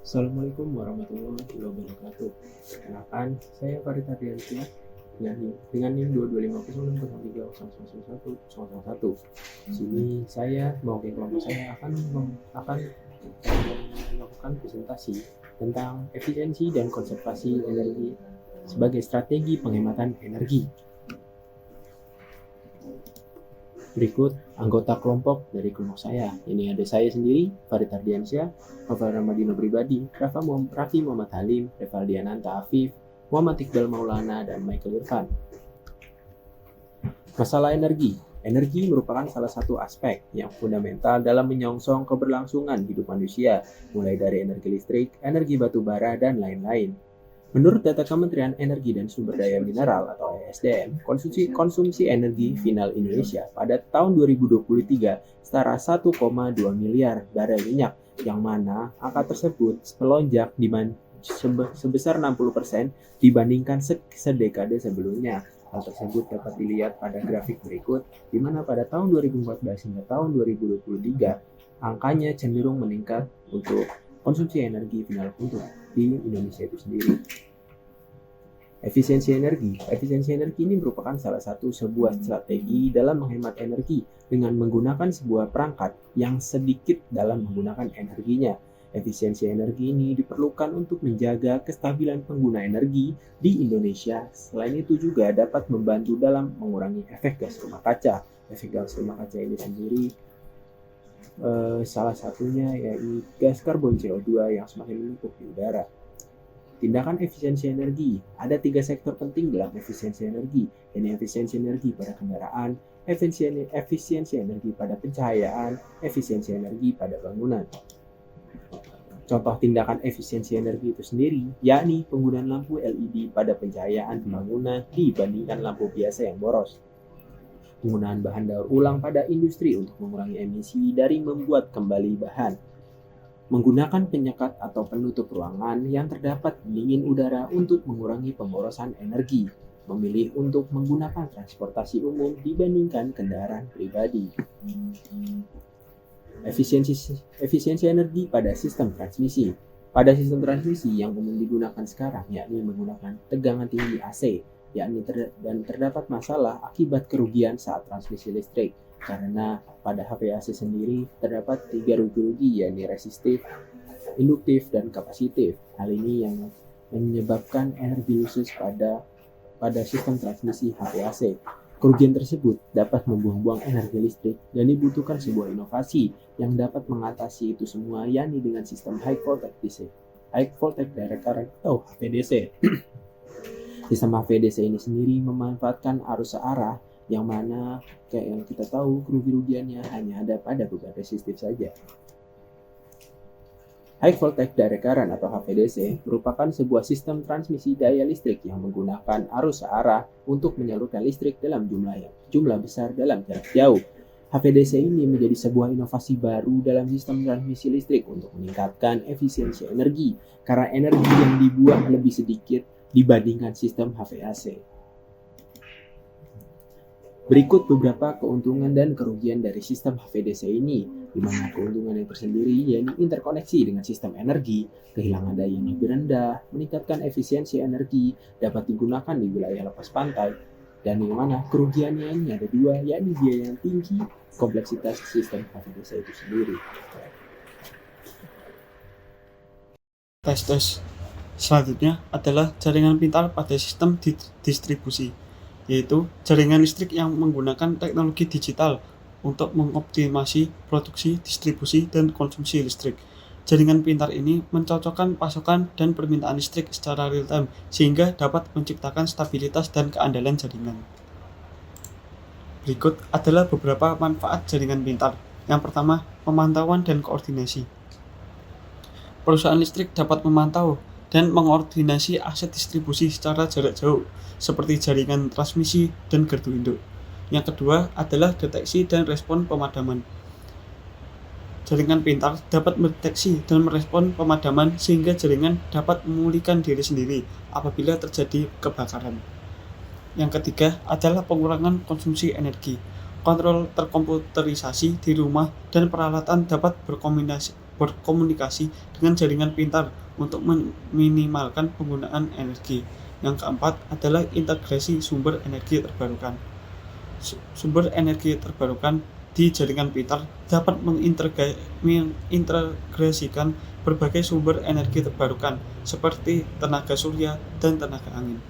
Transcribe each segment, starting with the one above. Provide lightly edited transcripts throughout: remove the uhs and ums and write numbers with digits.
Assalamualaikum warahmatullahi wabarakatuh. Perkenalkan, saya Farid Ardiansyah dengan NIM 2250603001. Di sini saya mewakili kelompok saya akan melakukan presentasi tentang efisiensi dan konservasi energi sebagai strategi penghematan energi. Berikut anggota kelompok dari kelompok saya. Ini ada saya sendiri, Farid Ardiansyah, Novel Ramadino pribadi, Raffi Muhammad Halim, Revaldiananta Afif, Muhammad Iqbal Maulana, dan Michael Irfan. Masalah energi. Energi merupakan salah satu aspek yang fundamental dalam menyongsong keberlangsungan hidup manusia, mulai dari energi listrik, energi batu bara, dan lain-lain. Menurut data Kementerian Energi dan Sumber Daya Mineral atau ESDM, konsumsi energi final Indonesia pada tahun 2023 setara 1,2 miliar barel minyak, yang mana angka tersebut melonjak sebesar 60% dibandingkan sedekade sebelumnya. Hal tersebut dapat dilihat pada grafik berikut, di mana pada tahun 2014 hingga tahun 2023 angkanya cenderung meningkat untuk konsumsi energi final untuk di Indonesia itu sendiri. Efisiensi energi ini merupakan salah satu sebuah strategi dalam menghemat energi dengan menggunakan sebuah perangkat yang sedikit dalam menggunakan energinya. Efisiensi energi ini diperlukan untuk menjaga kestabilan pengguna energi di Indonesia. Selain itu juga dapat membantu dalam mengurangi efek gas rumah kaca. Efek gas rumah kaca ini sendiri salah satunya yaitu gas karbon CO2 yang semakin menumpuk di udara. Tindakan efisiensi energi. Ada 3 sektor penting dalam efisiensi energi. Ini efisiensi energi pada kendaraan, efisiensi energi pada pencahayaan, efisiensi energi pada bangunan. Contoh tindakan efisiensi energi itu sendiri, yakni penggunaan lampu LED pada pencahayaan bangunan dibandingkan lampu biasa yang boros. Penggunaan bahan daur ulang pada industri untuk mengurangi emisi dari membuat kembali bahan. Menggunakan penyekat atau penutup ruangan yang terdapat pendingin udara untuk mengurangi pemborosan energi. Memilih untuk menggunakan transportasi umum dibandingkan kendaraan pribadi. Efisiensi energi pada sistem transmisi. Pada sistem transmisi yang umum digunakan sekarang, yakni menggunakan tegangan tinggi AC, dan terdapat masalah akibat kerugian saat transmisi listrik, karena pada HVAC sendiri terdapat 3 rugi, yakni resistif, induktif, dan kapasitif. Hal ini yang menyebabkan energi lusus pada sistem transmisi HVAC. Kerugian tersebut dapat membuang-buang energi listrik dan dibutuhkan sebuah inovasi yang dapat mengatasi itu semua, yakni dengan sistem High Voltage Direct Current atau HVDC. Sistem HVDC ini sendiri memanfaatkan arus searah, yang mana kayak yang kita tahu kerugian-kerugiannya hanya ada pada beban resistif saja. High Voltage Direct Current atau HVDC merupakan sebuah sistem transmisi daya listrik yang menggunakan arus searah untuk menyalurkan listrik dalam jumlah besar dalam jarak jauh. HVDC ini menjadi sebuah inovasi baru dalam sistem transmisi listrik untuk meningkatkan efisiensi energi, karena energi yang dibuang lebih sedikit dibandingkan sistem HVAC. Berikut beberapa keuntungan dan kerugian dari sistem HVDC ini, di mana keuntungan yang tersendiri yaitu interkoneksi dengan sistem energi, kehilangan daya yang lebih rendah, meningkatkan efisiensi energi, dapat digunakan di wilayah lepas pantai, dan di mana kerugiannya ini ada 2, yakni biaya yang tinggi, kompleksitas sistem HVDC itu sendiri. Tes. Selanjutnya adalah jaringan pintar pada sistem distribusi, yaitu jaringan listrik yang menggunakan teknologi digital untuk mengoptimasi produksi, distribusi, dan konsumsi listrik. Jaringan pintar ini mencocokkan pasokan dan permintaan listrik secara real-time sehingga dapat menciptakan stabilitas dan keandalan jaringan. Berikut adalah beberapa manfaat jaringan pintar. Yang pertama, pemantauan dan koordinasi. Perusahaan listrik dapat memantau dan mengkoordinasi aset distribusi secara jarak jauh, seperti jaringan transmisi dan gardu induk. Yang kedua adalah deteksi dan respon pemadaman. Jaringan pintar dapat mendeteksi dan merespon pemadaman sehingga jaringan dapat memulihkan diri sendiri apabila terjadi kebakaran. Yang ketiga adalah pengurangan konsumsi energi. Kontrol terkomputerisasi di rumah dan peralatan dapat berkomunikasi dengan jaringan pintar untuk meminimalkan penggunaan energi. Yang keempat adalah integrasi sumber energi terbarukan. Sumber energi terbarukan di jaringan pintar dapat mengintegrasikan berbagai sumber energi terbarukan seperti tenaga surya dan tenaga angin.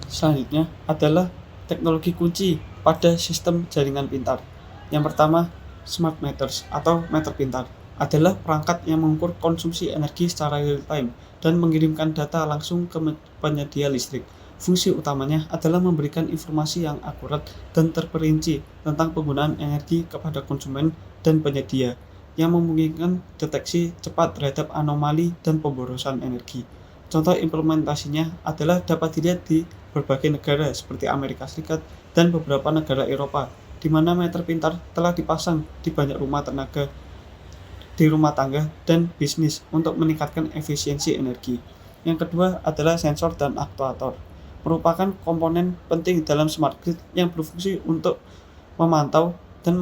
Selanjutnya adalah teknologi kunci pada sistem jaringan pintar. Yang pertama, smart meters atau meter pintar adalah perangkat yang mengukur konsumsi energi secara real time dan mengirimkan data langsung ke penyedia listrik. Fungsi utamanya adalah memberikan informasi yang akurat dan terperinci tentang penggunaan energi kepada konsumen dan penyedia, yang memungkinkan deteksi cepat terhadap anomali dan pemborosan energi. Contoh implementasinya adalah dapat dilihat di berbagai negara seperti Amerika Serikat dan beberapa negara Eropa, di mana meter pintar telah dipasang di banyak rumah tangga dan bisnis untuk meningkatkan efisiensi energi. Yang kedua adalah sensor dan aktuator, merupakan komponen penting dalam smart grid yang berfungsi untuk memantau dan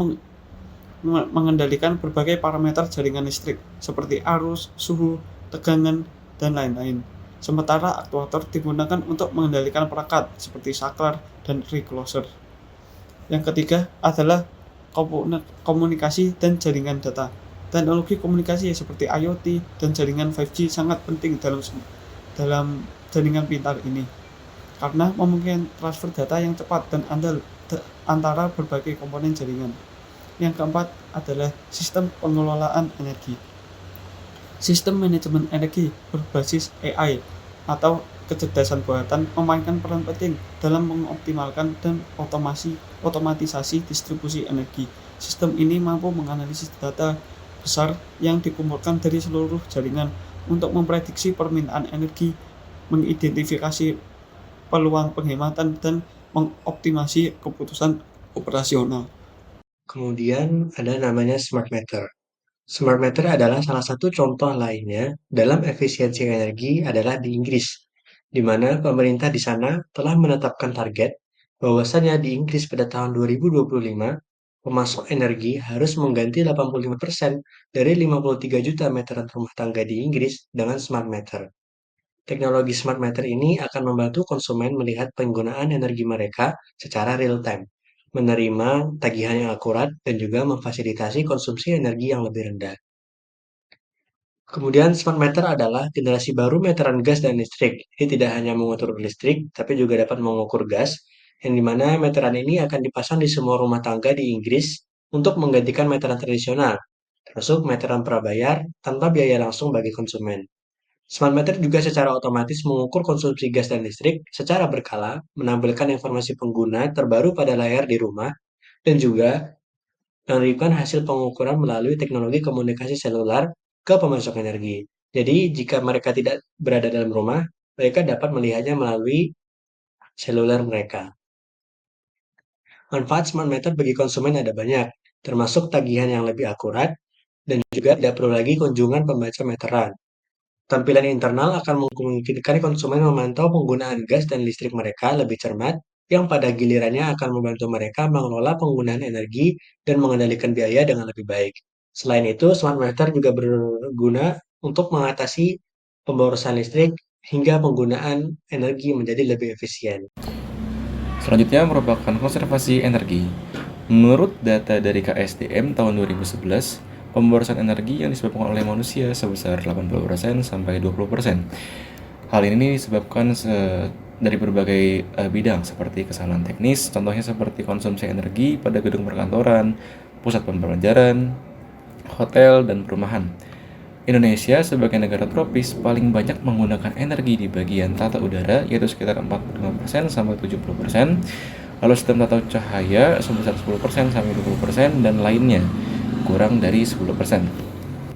mengendalikan berbagai parameter jaringan listrik seperti arus, suhu, tegangan, dan lain-lain. Sementara aktuator digunakan untuk mengendalikan perangkat seperti saklar dan recloser. Yang ketiga adalah komunikasi dan jaringan data. Teknologi komunikasi seperti IoT dan jaringan 5G sangat penting dalam jaringan pintar ini, karena memungkinkan transfer data yang cepat dan andal antara berbagai komponen jaringan. Yang keempat adalah sistem pengelolaan energi. Sistem manajemen energi berbasis AI atau kecerdasan buatan memainkan peran penting dalam mengoptimalkan dan otomatisasi distribusi energi. Sistem ini mampu menganalisis data besar yang dikumpulkan dari seluruh jaringan untuk memprediksi permintaan energi, mengidentifikasi peluang penghematan, dan mengoptimasi keputusan operasional. Kemudian ada namanya smart meter. Smart meter adalah salah satu contoh lainnya dalam efisiensi energi adalah di Inggris, di mana pemerintah di sana telah menetapkan target bahwasannya di Inggris pada tahun 2025, pemasok energi harus mengganti 85% dari 53 juta meteran rumah tangga di Inggris dengan smart meter. Teknologi smart meter ini akan membantu konsumen melihat penggunaan energi mereka secara real time, menerima tagihan yang akurat, dan juga memfasilitasi konsumsi energi yang lebih rendah. Kemudian smart meter adalah generasi baru meteran gas dan listrik. Ini tidak hanya mengukur listrik, tapi juga dapat mengukur gas, yang dimana meteran ini akan dipasang di semua rumah tangga di Inggris untuk menggantikan meteran tradisional, termasuk meteran prabayar tanpa biaya langsung bagi konsumen. Smart meter juga secara otomatis mengukur konsumsi gas dan listrik secara berkala, menampilkan informasi pengguna terbaru pada layar di rumah, dan juga mengirimkan hasil pengukuran melalui teknologi komunikasi seluler ke pemasok energi. Jadi, jika mereka tidak berada dalam rumah, mereka dapat melihatnya melalui seluler mereka. Manfaat smart meter bagi konsumen ada banyak, termasuk tagihan yang lebih akurat, dan juga tidak perlu lagi kunjungan pembaca meteran. Tampilan internal akan memungkinkan konsumen memantau penggunaan gas dan listrik mereka lebih cermat, yang pada gilirannya akan membantu mereka mengelola penggunaan energi dan mengendalikan biaya dengan lebih baik. Selain itu, smart meter juga berguna untuk mengatasi pemborosan listrik hingga penggunaan energi menjadi lebih efisien. Selanjutnya merupakan konservasi energi. Menurut data dari KSDM tahun 2011, pemborosan energi yang disebabkan oleh manusia sebesar 80% sampai 20%. Hal ini disebabkan dari berbagai bidang seperti kesalahan teknis, contohnya seperti konsumsi energi pada gedung perkantoran, pusat pembelajaran, hotel, dan perumahan. Indonesia sebagai negara tropis paling banyak menggunakan energi di bagian tata udara, yaitu sekitar 45% sampai 70%, lalu sistem tata cahaya sebesar 10% sampai 20%, dan lainnya kurang dari 10%.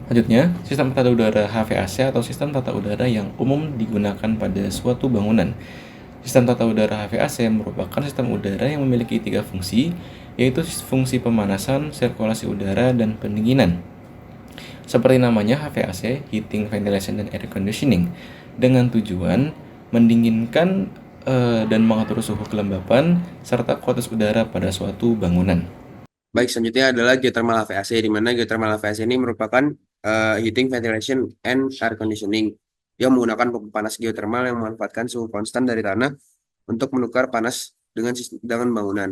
Selanjutnya, sistem tata udara HVAC atau sistem tata udara yang umum digunakan pada suatu bangunan. Sistem tata udara HVAC merupakan sistem udara yang memiliki 3 fungsi, yaitu fungsi pemanasan, sirkulasi udara, dan pendinginan. Seperti namanya HVAC, Heating, Ventilation, dan Air Conditioning, dengan tujuan mendinginkan dan mengatur suhu kelembapan serta kualitas udara pada suatu bangunan. Baik, selanjutnya adalah geothermal HVAC, di mana geothermal HVAC ini merupakan heating, ventilation, and air conditioning yang menggunakan pompa panas geothermal yang memanfaatkan suhu konstan dari tanah untuk menukar panas dengan bangunan.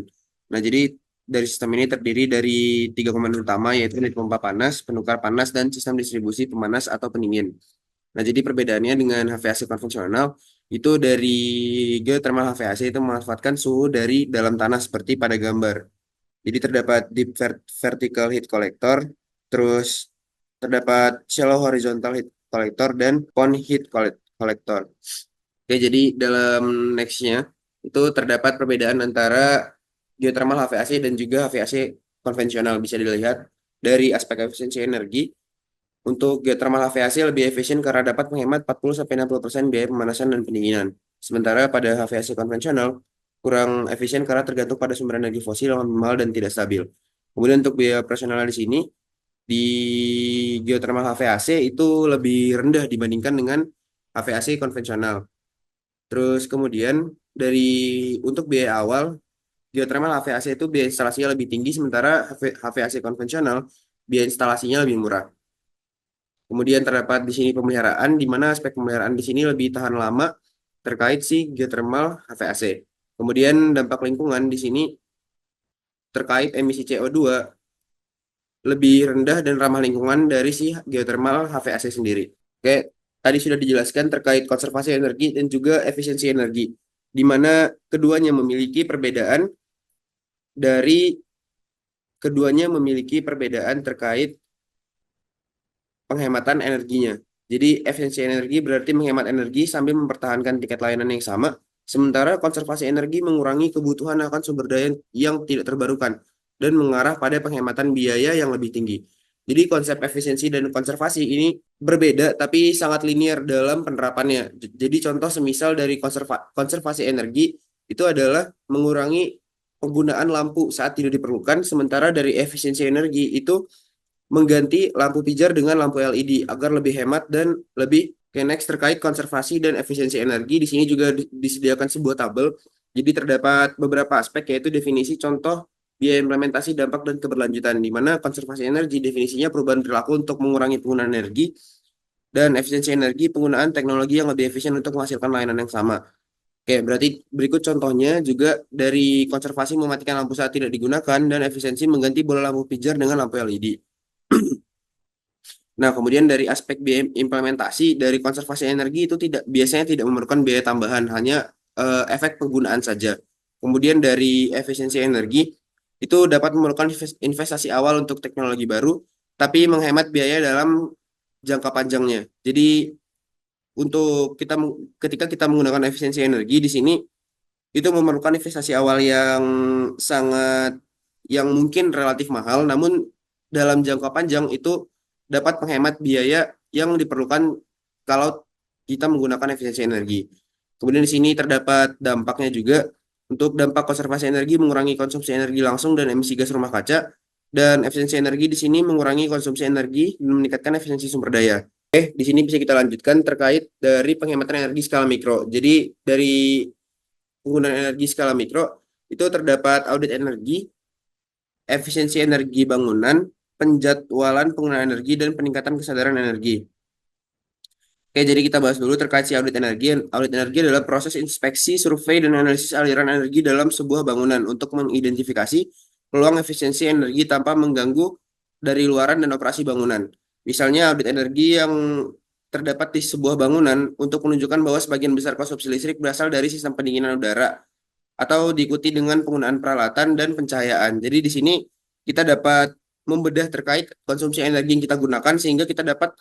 Nah, jadi dari sistem ini terdiri dari 3 komponen utama, yaitu unit pompa panas, penukar panas, dan sistem distribusi pemanas atau pendingin. Nah, jadi perbedaannya dengan HVAC konvensional, itu dari geothermal HVAC itu memanfaatkan suhu dari dalam tanah seperti pada gambar. Jadi terdapat deep vertical heat collector, terus terdapat shallow horizontal heat collector, dan cone heat collector. Oke, jadi dalam nextnya itu terdapat perbedaan antara geothermal HVAC dan juga HVAC konvensional. Bisa dilihat dari aspek efisiensi energi. Untuk geothermal HVAC lebih efisien karena dapat menghemat 40-60% biaya pemanasan dan pendinginan. Sementara pada HVAC konvensional kurang efisien karena tergantung pada sumber energi fosil yang lebih mahal dan tidak stabil. Kemudian untuk biaya operasional di sini, di geothermal HVAC itu lebih rendah dibandingkan dengan HVAC konvensional. Terus kemudian untuk biaya awal, geothermal HVAC itu biaya instalasinya lebih tinggi, sementara HVAC konvensional biaya instalasinya lebih murah. Kemudian terdapat di sini pemeliharaan, di mana aspek pemeliharaan di sini lebih tahan lama terkait si geothermal HVAC. Kemudian dampak lingkungan di sini terkait emisi CO2 lebih rendah dan ramah lingkungan dari si geothermal HVAC sendiri. Oke, tadi sudah dijelaskan terkait konservasi energi dan juga efisiensi energi, di mana keduanya memiliki perbedaan terkait penghematan energinya. Jadi efisiensi energi berarti menghemat energi sambil mempertahankan tingkat layanan yang sama, sementara konservasi energi mengurangi kebutuhan akan sumber daya yang tidak terbarukan dan mengarah pada penghematan biaya yang lebih tinggi. Jadi konsep efisiensi dan konservasi ini berbeda tapi sangat linear dalam penerapannya. Jadi contoh semisal dari konservasi energi itu adalah mengurangi penggunaan lampu saat tidak diperlukan, sementara dari efisiensi energi itu mengganti lampu pijar dengan lampu LED agar lebih hemat dan lebih next terkait konservasi dan efisiensi energi. Di sini juga disediakan sebuah tabel. Jadi terdapat beberapa aspek, yaitu definisi, contoh, biaya implementasi, dampak, dan keberlanjutan, di mana konservasi energi definisinya perubahan perilaku untuk mengurangi penggunaan energi, dan efisiensi energi penggunaan teknologi yang lebih efisien untuk menghasilkan layanan yang sama. Oke, berarti berikut contohnya juga dari konservasi mematikan lampu saat tidak digunakan, dan efisiensi mengganti bola lampu pijar dengan lampu LED. Nah, kemudian dari aspek biaya implementasi dari konservasi energi itu biasanya tidak memerlukan biaya tambahan, hanya efek penggunaan saja. Kemudian dari efisiensi energi itu dapat memerlukan investasi awal untuk teknologi baru, tapi menghemat biaya dalam jangka panjangnya. Jadi ketika kita menggunakan efisiensi energi di sini itu memerlukan investasi awal yang mungkin relatif mahal, namun dalam jangka panjang itu dapat menghemat biaya yang diperlukan kalau kita menggunakan efisiensi energi. Kemudian di sini terdapat dampaknya juga. Untuk dampak konservasi energi mengurangi konsumsi energi langsung dan emisi gas rumah kaca, dan efisiensi energi di sini mengurangi konsumsi energi dan meningkatkan efisiensi sumber daya. Oke, di sini bisa kita lanjutkan terkait dari penghematan energi skala mikro. Jadi dari penggunaan energi skala mikro itu terdapat audit energi, efisiensi energi bangunan, penjadwalan penggunaan energi, dan peningkatan kesadaran energi. Oke, jadi kita bahas dulu terkait si audit energi. Audit energi adalah proses inspeksi, survei, dan analisis aliran energi dalam sebuah bangunan untuk mengidentifikasi peluang efisiensi energi tanpa mengganggu dari luaran dan operasi bangunan. Misalnya audit energi yang terdapat di sebuah bangunan untuk menunjukkan bahwa sebagian besar konsumsi listrik berasal dari sistem pendinginan udara atau diikuti dengan penggunaan peralatan dan pencahayaan. Jadi di sini kita dapat membedah terkait konsumsi energi yang kita gunakan sehingga kita dapat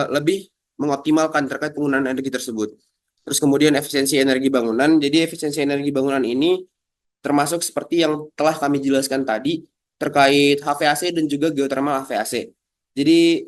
lebih mengoptimalkan terkait penggunaan energi tersebut. Terus kemudian efisiensi energi bangunan. Jadi efisiensi energi bangunan ini termasuk seperti yang telah kami jelaskan tadi terkait HVAC dan juga geothermal HVAC. Jadi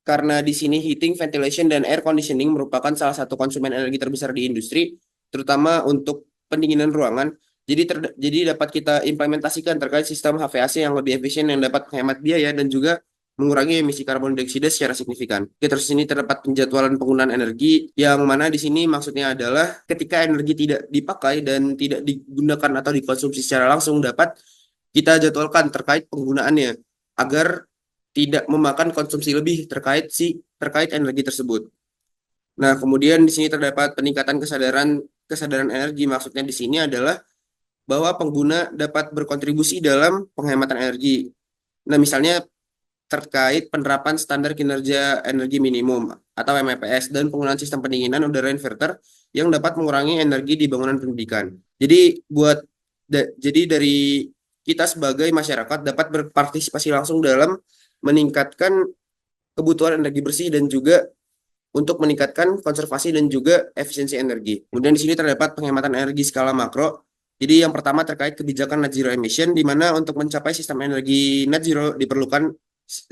karena di sini heating, ventilation, dan air conditioning merupakan salah satu konsumen energi terbesar di industri, terutama untuk pendinginan ruangan. Jadi dapat kita implementasikan terkait sistem HVAC yang lebih efisien yang dapat menghemat biaya dan juga mengurangi emisi karbon dioksida secara signifikan. Oke, terus ini terdapat penjadwalan penggunaan energi, yang mana di sini maksudnya adalah ketika energi tidak dipakai dan tidak digunakan atau dikonsumsi secara langsung, dapat kita jadwalkan terkait penggunaannya agar tidak memakan konsumsi lebih terkait energi tersebut. Nah, kemudian di sini terdapat peningkatan kesadaran energi. Maksudnya di sini adalah bahwa pengguna dapat berkontribusi dalam penghematan energi. Nah, misalnya terkait penerapan standar kinerja energi minimum atau MPS dan penggunaan sistem pendinginan udara inverter yang dapat mengurangi energi di bangunan pendidikan. Jadi dari kita sebagai masyarakat dapat berpartisipasi langsung dalam meningkatkan kebutuhan energi bersih dan juga untuk meningkatkan konservasi dan juga efisiensi energi. Kemudian di sini terdapat penghematan energi skala makro. Jadi yang pertama terkait kebijakan net zero emission, di mana untuk mencapai sistem energi net zero diperlukan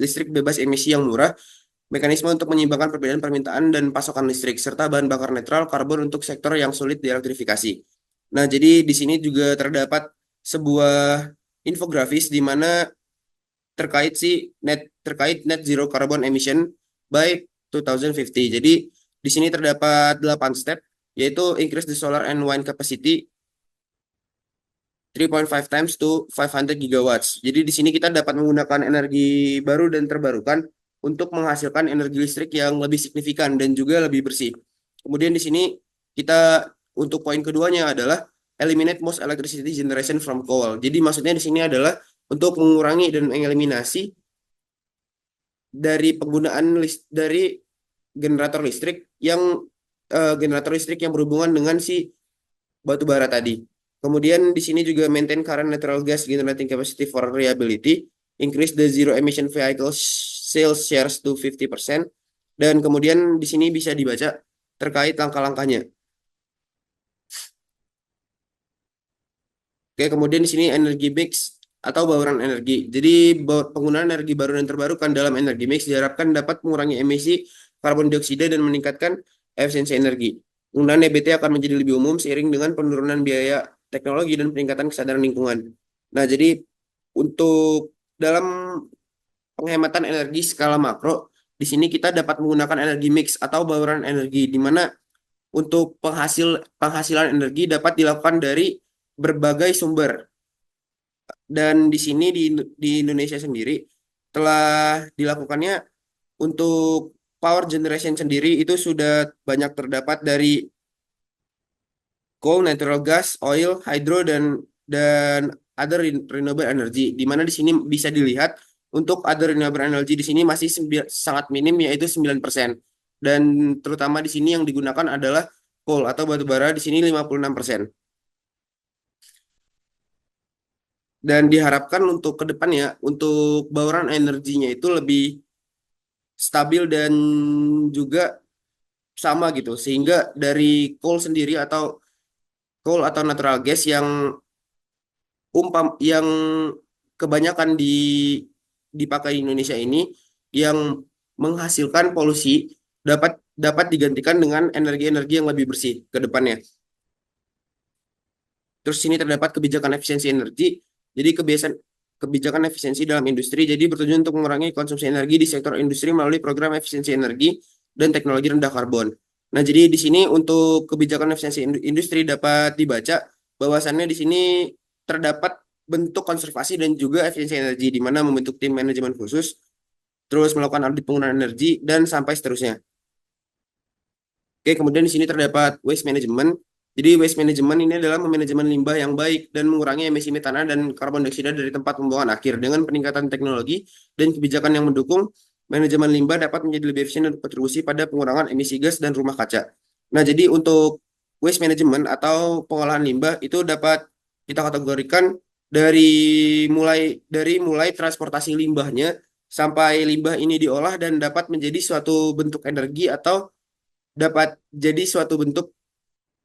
listrik bebas emisi yang murah, mekanisme untuk menyeimbangkan perbedaan permintaan dan pasokan listrik, serta bahan bakar netral karbon untuk sektor yang sulit dielektrifikasi. Nah, jadi di sini juga terdapat sebuah infografis di mana terkait net zero carbon emission by 2050. Jadi di sini terdapat 8 step, yaitu increase the solar and wind capacity 3.5 times to 500 gigawatts. Jadi di sini kita dapat menggunakan energi baru dan terbarukan untuk menghasilkan energi listrik yang lebih signifikan dan juga lebih bersih. Kemudian di sini kita untuk poin keduanya adalah eliminate most electricity generation from coal. Jadi maksudnya di sini adalah untuk mengurangi dan mengeliminasi dari penggunaan dari generator listrik yang berhubungan dengan si batu bara tadi. Kemudian di sini juga maintain current natural gas generating capacity for reliability, increase the zero emission vehicles sales shares to 50%, dan kemudian di sini bisa dibaca terkait langkah-langkahnya. Oke, kemudian di sini energy mix atau bauran energi. Jadi penggunaan energi baru dan terbarukan dalam energi mix diharapkan dapat mengurangi emisi karbon dioksida dan meningkatkan efisiensi energi. Penggunaan EBT akan menjadi lebih umum seiring dengan penurunan biaya teknologi dan peningkatan kesadaran lingkungan. Nah, jadi untuk dalam penghematan energi skala makro, di sini kita dapat menggunakan energi mix atau bauran energi, di mana untuk penghasilan energi dapat dilakukan dari berbagai sumber. Dan di sini di Indonesia sendiri telah dilakukannya untuk power generation sendiri itu sudah banyak terdapat dari coal, natural gas, oil, hydro dan other renewable energy. Di mana di sini bisa dilihat untuk other renewable energy di sini masih sangat minim, yaitu 9%. Dan terutama di sini yang digunakan adalah coal atau batu bara di sini 56%. Dan diharapkan untuk ke depannya untuk bauran energinya itu lebih stabil dan juga sama gitu, sehingga dari coal sendiri atau natural gas yang kebanyakan dipakai di Indonesia ini yang menghasilkan polusi dapat digantikan dengan energi-energi yang lebih bersih ke depannya. Terus sini terdapat kebijakan efisiensi energi. Jadi kebijakan efisiensi dalam industri jadi bertujuan untuk mengurangi konsumsi energi di sektor industri melalui program efisiensi energi dan teknologi rendah karbon. Nah, jadi di sini untuk kebijakan efisiensi industri dapat dibaca bahwasannya di sini terdapat bentuk konservasi dan juga efisiensi energi, di mana membentuk tim manajemen khusus, terus melakukan audit penggunaan energi, dan sampai seterusnya. Oke, kemudian di sini terdapat waste management. Jadi waste management ini adalah manajemen limbah yang baik dan mengurangi emisi metana dan karbon dioksida dari tempat pembuangan akhir. Dengan peningkatan teknologi dan kebijakan yang mendukung, manajemen limbah dapat menjadi lebih efisien dan berkontribusi pada pengurangan emisi gas dan rumah kaca. Nah, jadi untuk waste management atau pengolahan limbah itu dapat kita kategorikan dari mulai transportasi limbahnya sampai limbah ini diolah dan dapat menjadi suatu bentuk energi atau dapat jadi suatu bentuk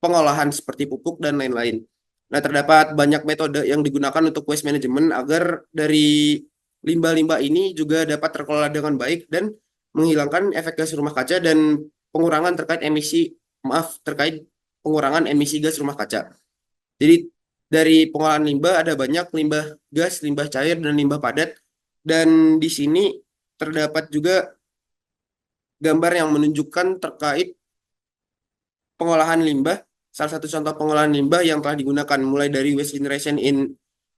pengolahan seperti pupuk dan lain-lain. Nah, terdapat banyak metode yang digunakan untuk waste management agar dari limbah-limbah ini juga dapat terkelola dengan baik dan menghilangkan efek gas rumah kaca dan terkait pengurangan emisi gas rumah kaca. Jadi dari pengolahan limbah ada banyak limbah gas, limbah cair, dan limbah padat. Dan di sini terdapat juga gambar yang menunjukkan terkait pengolahan limbah. Salah satu contoh pengolahan limbah yang telah digunakan mulai dari waste generation in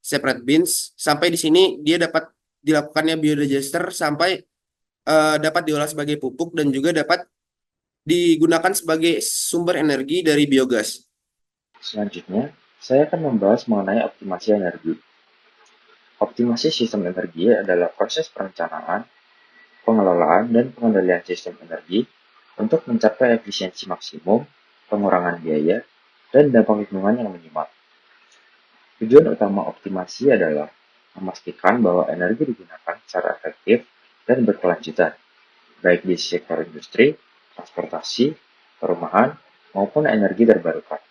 separate bins. Sampai di sini dia dapat dilakukannya biodigester sampai dapat diolah sebagai pupuk dan juga dapat digunakan sebagai sumber energi dari biogas. Selanjutnya, saya akan membahas mengenai optimasi energi. Optimasi sistem energi adalah proses perencanaan, pengelolaan, dan pengendalian sistem energi untuk mencapai efisiensi maksimum, pengurangan biaya, dan dampak lingkungan yang minimal. Tujuan utama optimasi adalah memastikan bahwa energi digunakan secara efektif dan berkelanjutan, baik di sektor industri, transportasi, perumahan, maupun energi terbarukan.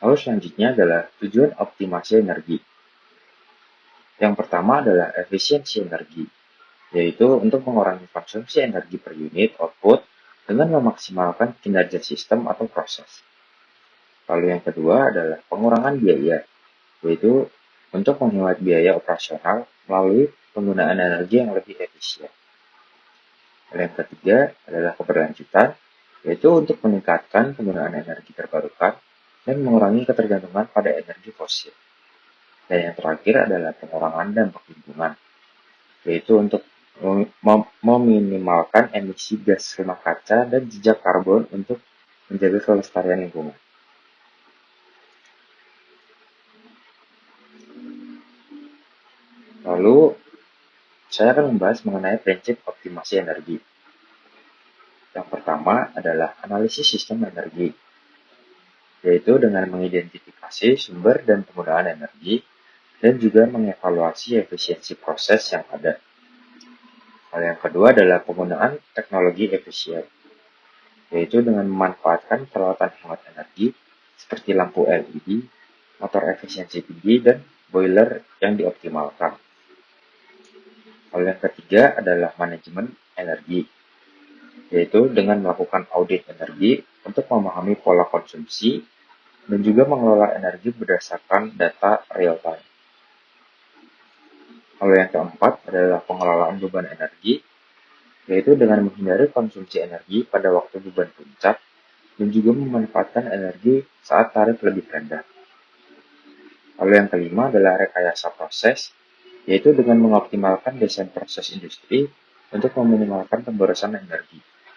Lalu selanjutnya adalah tujuan optimasi energi. Yang pertama adalah efisiensi energi, yaitu untuk mengurangi konsumsi energi per unit output dengan memaksimalkan kinerja sistem atau proses. Lalu yang kedua adalah pengurangan biaya, yaitu untuk menghemat biaya operasional melalui penggunaan energi yang lebih efisien. Lalu yang ketiga adalah keberlanjutan, yaitu untuk meningkatkan penggunaan energi terbarukan dan mengurangi ketergantungan pada energi fosil. Dan yang terakhir adalah pengurangan dampak lingkungan, yaitu untuk meminimalkan emisi gas rumah kaca dan jejak karbon untuk menjaga kelestarian lingkungan. Lalu, saya akan membahas mengenai prinsip optimasi energi. Yang pertama adalah analisis sistem energi, yaitu dengan mengidentifikasi sumber dan penggunaan energi, dan juga mengevaluasi efisiensi proses yang ada. Hal yang kedua adalah penggunaan teknologi efisien, yaitu dengan memanfaatkan peralatan hemat energi seperti lampu LED, motor efisiensi tinggi, dan boiler yang dioptimalkan. Hal yang ketiga adalah manajemen energi, yaitu dengan melakukan audit energi untuk memahami pola konsumsi dan juga mengelola energi berdasarkan data real-time. Lalu yang keempat adalah pengelolaan beban energi, yaitu dengan menghindari konsumsi energi pada waktu beban puncak dan juga memanfaatkan energi saat tarif lebih rendah. Lalu yang kelima adalah rekayasa proses, yaitu dengan mengoptimalkan desain proses industri untuk meminimalkan pemborosan energi.